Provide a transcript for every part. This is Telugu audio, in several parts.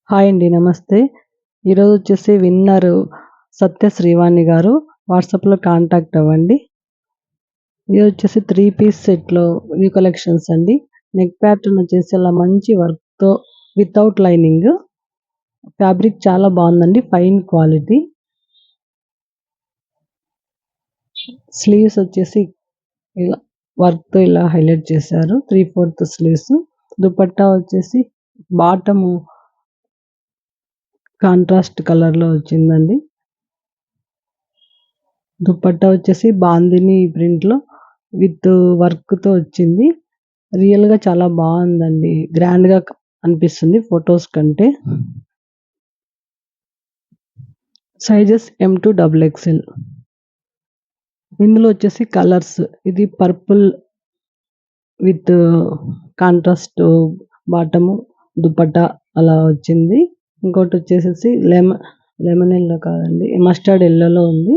హాయ్ అండి. నమస్తే. ఈరోజు వచ్చేసి విన్నరు సత్య శ్రీవాణి గారు. వాట్సాప్‌లో కాంటాక్ట్ అవ్వండి. ఇది వచ్చేసి 3 పీస్ సెట్‌లో న్యూ కలెక్షన్స్ అండి. నెక్ ప్యాటర్న్ వచ్చేసి ఇలా మంచి వర్క్‌తో వితౌట్ లైనింగ్. ఫ్యాబ్రిక్ చాలా బావుందండి. Fine quality. స్లీవ్స్ వచ్చేసి ఇలా వర్క్‌తో ఇలా హైలైట్ చేశారు. 3/4 స్లీవ్స్. దుపట్టా వచ్చేసి బాటము కాంట్రాస్ట్ కలర్‌లో వచ్చిందండి. దుపట్టా వచ్చేసి బాందిని ప్రింట్‌లో విత్ వర్క్‌తో వచ్చింది. రియల్‌గా చాలా బావుందండి. గ్రాండ్‌గా అనిపిస్తుంది ఫోటోస్ కంటే. Sizes M2 XXL. ఇందులో వచ్చేసి కలర్స్ ఇది purple with contrast bottom, dupatta అలా వచ్చింది. ఇంకోటి వచ్చేసేసి లెమన్ యెల్లో కాదండి. మస్టర్డ్ యెల్లోలో ఉంది.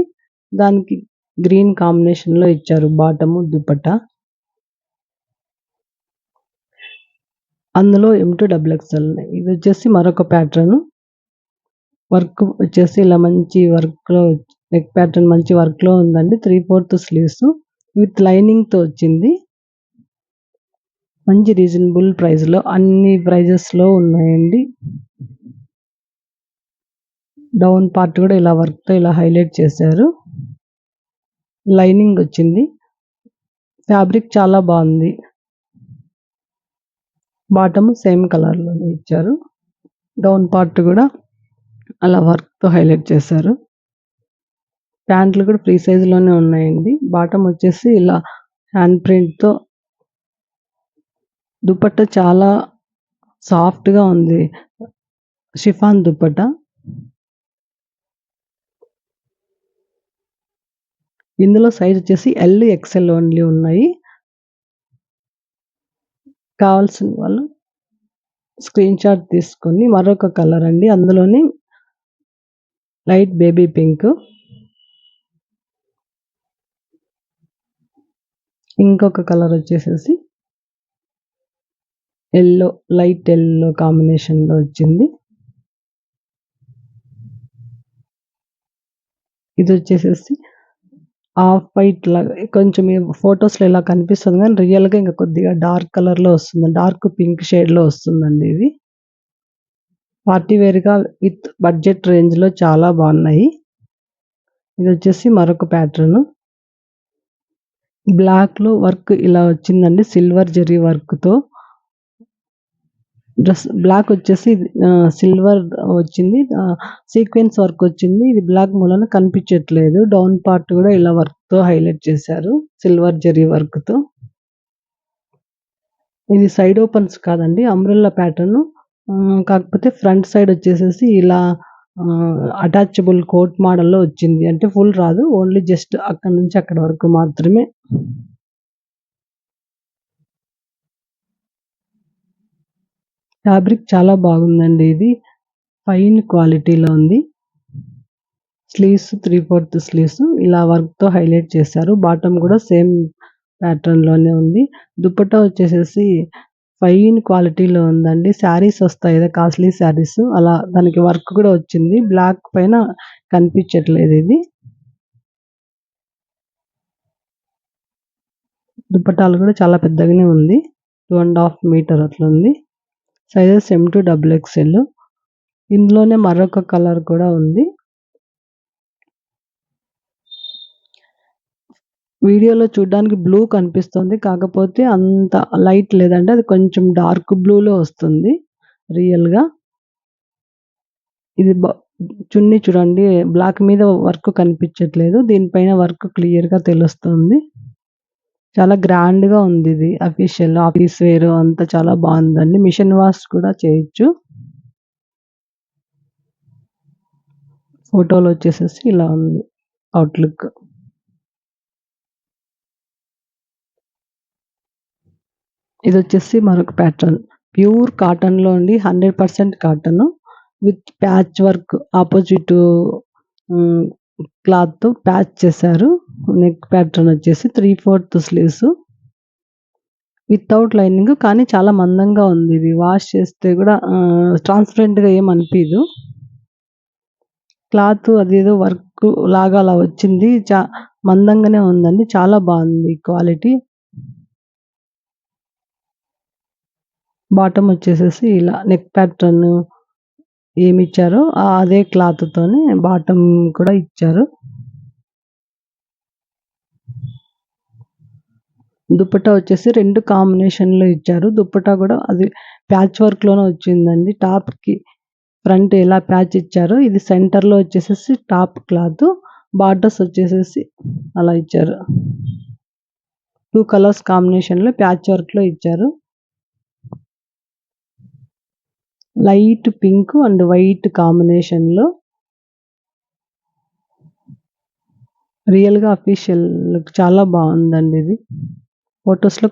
దానికి గ్రీన్ కాంబినేషన్‌లో ఇచ్చారు బాటము, దుపట్టా. అందులో M2 XXL. ఇది వచ్చేసి మరొక ప్యాటర్న్. వర్క్ వచ్చేసి ఇలా మంచి వర్క్‌లో నెక్ ప్యాటర్న్ మంచి వర్క్‌లో ఉందండి. 3/4 స్లీవ్స్ విత్ లైనింగ్‌తో వచ్చింది. మంచి రీజనబుల్ ప్రైస్‌లో అన్ని ప్రైజెస్‌లో ఉన్నాయండి. డౌన్ పార్ట్ కూడా ఇలా వర్క్‌తో ఇలా హైలైట్ చేశారు. లైనింగ్ వచ్చింది. ఫ్యాబ్రిక్ చాలా బావుంది. బాటమ్ సేమ్ కలర్‌లోనే ఇచ్చారు. డౌన్ పార్ట్ కూడా అలా వర్క్‌తో హైలైట్ చేశారు. ప్యాంట్లు కూడా ఫ్రీ సైజ్‌లోనే ఉన్నాయండి. బాటమ్ వచ్చేసి ఇలా హ్యాండ్ ప్రింట్‌తో దుపట్టా చాలా సాఫ్ట్‌గా ఉంది. షిఫాన్ దుపట్టా. ఇందులో సైజ్ వచ్చేసి L, XL ఓన్లీ ఉన్నాయి. కావాల్సిన వాళ్ళు స్క్రీన్ షాట్ తీసుకొని మరొక కలర్ అండి. అందులోని లైట్ బేబీ పింక్. ఇంకొక కలర్ వచ్చేసేసి లైట్ యెల్లో కాంబినేషన్‌లో వచ్చింది. ఇది వచ్చేసేసి ఆఫ్ వైట్ లాగా కొంచెం ఫోటోస్‌లో ఇలా కనిపిస్తుంది గానీ రియల్‌గా ఇంకా కొద్దిగా డార్క్ కలర్‌లో వస్తుంది. డార్క్ పింక్ షేడ్‌లో వస్తుందండి ఇది. పార్టీ వేర్‌గా విత్ బడ్జెట్ రేంజ్‌లో చాలా బావున్నాయి. ఇదొచ్చేసి మరొక ప్యాటర్న్. బ్లాక్‌లో వర్క్ ఇలా వచ్చిందండి. సిల్వర్ జరీ వర్క్‌తో. డ్రెస్ బ్లాక్ వచ్చేసి సిల్వర్ వచ్చింది. సీక్వెన్స్ వర్క్ వచ్చింది. ఇది బ్లాక్ మూలన కనిపించట్లేదు. డౌన్ పార్ట్ కూడా ఇలా వర్క్‌తో హైలైట్ చేశారు. సిల్వర్ జరీ వర్క్‌తో. ఇది సైడ్ ఓపెన్స్ కాదండి. Umbrella pattern. కాకపోతే ఫ్రంట్ సైడ్ వచ్చేసేసి ఇలా అటాచబుల్ కోట్ మోడల్‌లో వచ్చింది. అంటే ఫుల్ రాదు. ఓన్లీ జస్ట్ అక్కడి నుంచి అక్కడి వరకు మాత్రమే. ఫ్యాబ్రిక్ చాలా బాగుందండి ఇది. ఫైన్ క్వాలిటీలో ఉంది. స్లీవ్స్ 3/4 స్లీవ్స్ ఇలా వర్క్‌తో హైలైట్ చేశారు. బాటమ్ కూడా సేమ్ ప్యాటర్న్‌లోనే ఉంది. దుపట్టా వచ్చేసేసి ఫైన్ క్వాలిటీలో ఉందండి. శారీస్ వస్తాయి కదా! కాస్ట్‌లీ శారీస్ అలా దానికి వర్క్ కూడా వచ్చింది. బ్లాక్ పైన కనిపించట్లేదు ఇది. దుపట్టాలు కూడా చాలా పెద్దగానే ఉంది. 2 ½ మీటర్ అట్లుంది. Sizes M2 XXL. ఇందులోనే మరొక కలర్ కూడా ఉంది. వీడియోలో చూడ్డానికి బ్లూ కనిపిస్తుంది. కాకపోతే అంత లైట్ లేదండి. అది కొంచెం డార్క్ బ్లూలో వస్తుంది రియల్‌గా. ఇది చున్నీ చూడండి బ్లాక్ మీద వర్క్ కనిపించట్లేదు. దీనిపైన వర్క్ క్లియర్‌గా తెలుస్తుంది. చాలా గ్రాండ్‌గా ఉందిది. అఫీషియల్ ఆఫీస్ వేర్ అంతా చాలా బావుందండి. మిషన్ వాష్ కూడా చేయొచ్చు. ఫోటోలో వచ్చేసేసి ఇలా ఉంది అవుట్‌లుక్. ఇదొచ్చేసి మరొక ప్యాటర్న్. ప్యూర్ కాటన్‌లో అండి. 100% cotton. With patch work opposite హ్మ్. క్లాత్‌తో ప్యాచ్ చేశారు. నెక్ ప్యాటర్న్ వచ్చేసి 3/4 స్లీవ్స్. వితౌట్ లైనింగ్ కానీ చాలా మందంగా ఉంది. ఇది వాష్ చేస్తే కూడా ట్రాన్స్పరెంట్‌గా ఏం అనిపియదు. క్లాత్ అదేదో వర్క్ లాగా అలా వచ్చింది. మందంగానే ఉందండి. చాలా బాగుంది క్వాలిటీ. బాటమ్ వచ్చేసేసి ఇలా నెక్ ప్యాటర్న్ ఏమిచ్చారో అదే క్లాత్‌తోనే బాటమ్ కూడా ఇచ్చారు. దుపట్టా వచ్చేసి 2 కాంబినేషన్‌లో ఇచ్చారు. దుపట్టా కూడా అది ప్యాచ్ వర్క్‌లోనే వచ్చిందండి. టాప్‌కి ఫ్రంట్ ఎలా ప్యాచ్ ఇచ్చారో ఇది సెంటర్‌లో వచ్చేసేసి టాప్ క్లాత్, బార్డర్స్ వచ్చేసేసి అలా ఇచ్చారు. 2 కలర్స్ కాంబినేషన్‌లో ప్యాచ్ వర్క్‌లో ఇచ్చారు. లైట్ పింక్ అండ్ వైట్ కాంబినేషన్‌లో రియల్‌గా అఫీషియల్ లుక్ చాలా బాగుందండి ఇది. ఫోటోస్‌లో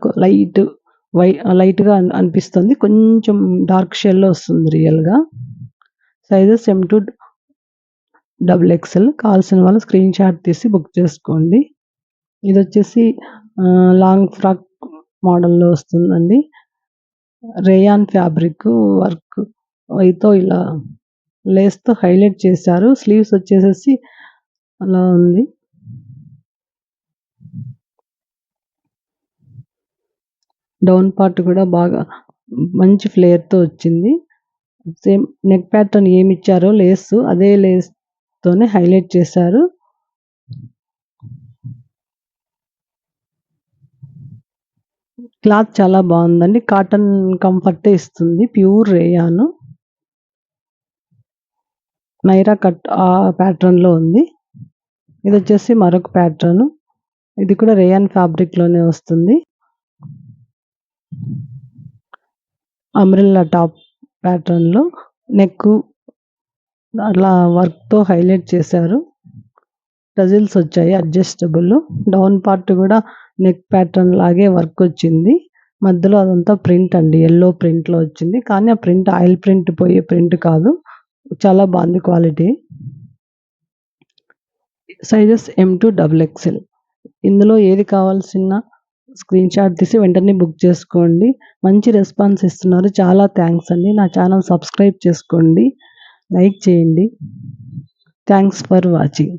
లైట్‌గా అనిపిస్తుంది. కొంచెం డార్క్ షేడ్‌లో వస్తుంది రియల్‌గా. సైజెస్ M2 XXL కావాల్సిన వాళ్ళు స్క్రీన్ షాట్ తీసి బుక్ చేసుకోండి. ఇదొచ్చేసి లాంగ్ ఫ్రాక్ మోడల్‌లో వస్తుందండి. రేయాన్ ఫ్యాబ్రిక్ వర్క్ అయితే ఇలా లేస్‌తో హైలైట్ చేశారు. స్లీవ్స్ వచ్చేసేసి అలా ఉంది. డౌన్ పార్ట్ కూడా బాగా మంచి ఫ్లేర్‌తో వచ్చింది. సేమ్ నెక్ ప్యాటర్న్ ఏమిచ్చారో అదే లేస్‌తోనే హైలైట్ చేశారు. క్లాత్ చాలా బాగుందండి. కాటన్ కంఫర్టే ఇస్తుంది. Pure rayon. నైరా కట్ ఆ ప్యాటర్న్‌లో ఉంది. ఇదొచ్చేసి మరొక ప్యాటర్న్. ఇది కూడా రేయాన్ ఫ్యాబ్రిక్‌లోనే వస్తుంది. అంబ్రెల్లా టాప్ ప్యాటర్న్‌లో నెక్ అలా వర్క్‌తో హైలైట్ చేశారు. టజిల్స్ వచ్చాయి అడ్జస్టబుల్. డౌన్ పార్ట్ కూడా నెక్ ప్యాటర్న్ లాగే వర్క్ వచ్చింది. మధ్యలో అదంతా ప్రింట్ అండి. యెల్లో ప్రింట్‌లో వచ్చింది. కానీ ఆ ప్రింట్ ఆయిల్ ప్రింట్ పోయే ప్రింట్ కాదు. చాలా బాగుంది క్వాలిటీ. Sizes M2 XXL. ఇందులో ఏది కావాల్సిన స్క్రీన్ షాట్ తీసి వెంటనే బుక్ చేసుకోండి. మంచి రెస్పాన్స్ ఇస్తున్నారు. చాలా థ్యాంక్స్ అండి. నా ఛానల్ సబ్స్క్రైబ్ చేసుకోండి. లైక్ చేయండి. Thanks for watching.